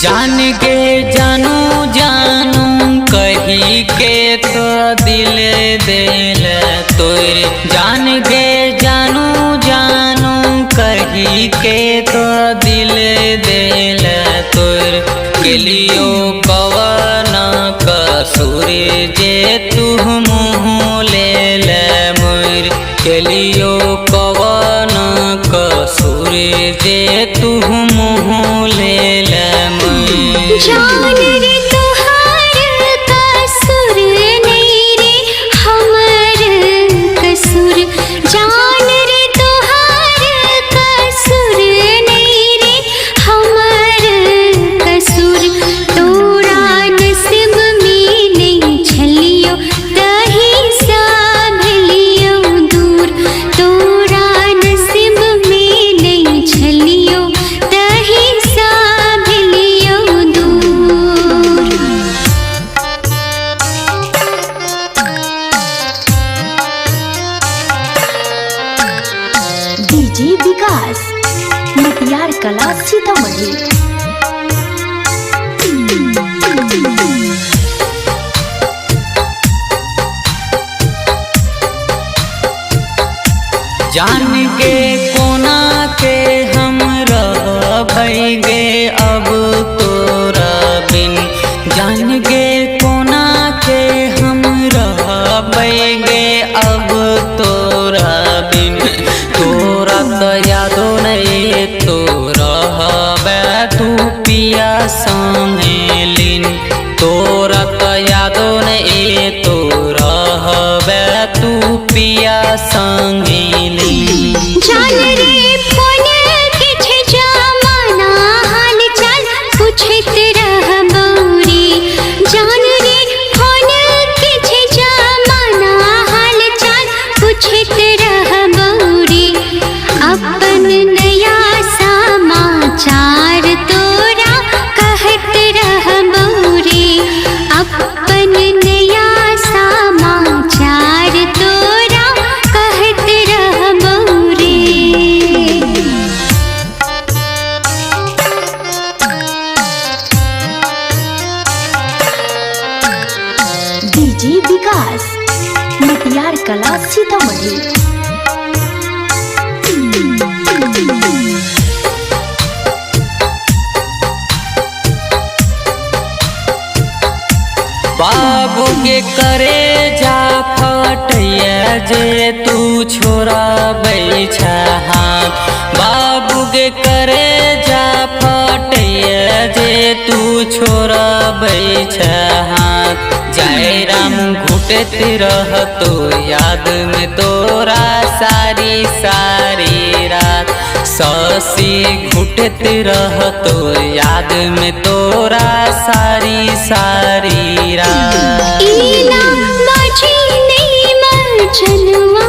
जान के जानू जानू कही के तो दिल दिल तोरे। जान के जानू जानू कही के तो दिल दिल तोरे। के लियो कवन कसूर जे तू मुँह ले मोर। के लियो कवन कसूर जे तू मुँह ले मोर। जान रे तोहार कसूर नहीं रे हमर कसूर। जान रे तोहार कसूर नहीं रे हमर कसूर। तोरा नसीब में नहीं छलियो तही संभलियो दूर। तोरा नसीब में नहीं छलियो तही संभलियो दूर। डीजे विकास मटियार कला सीतामढ़ी। जान के कोना के हम रहबैगे अब तोरा बिन। जान के कोना के हम रहबैगे अब तोरा बिन। तोरा तो यादो नहीं तो रहबे तू पिया संगे लीन। तोरा तो यादो नहीं तो रहबे तू पिया संगे लीन। जान रे फोन किछ जमाना हाल चाल पूछत रहबौरी। जान रे फोन किछ जमाना हाल चाल पूछत रहबौरी। अपन नया समाचार तोरा कहत रहबौरी। अपन नया समाचार तोरा कहत रहबौरी। डीजे विकास मटियार कला सीतामढ़ी। बाबू के करे जा फटैया जे तू छोरा बैठा हाथ। बाबू के करे जा फटैया जे तू छोरा बैठा हाथ। जय राम घुटत रहतो याद में तोरा सारी सारी रात। ससी घुटत रहतो याद में तोरा सारी सारी रात। इना बाजी नहीं मचलवा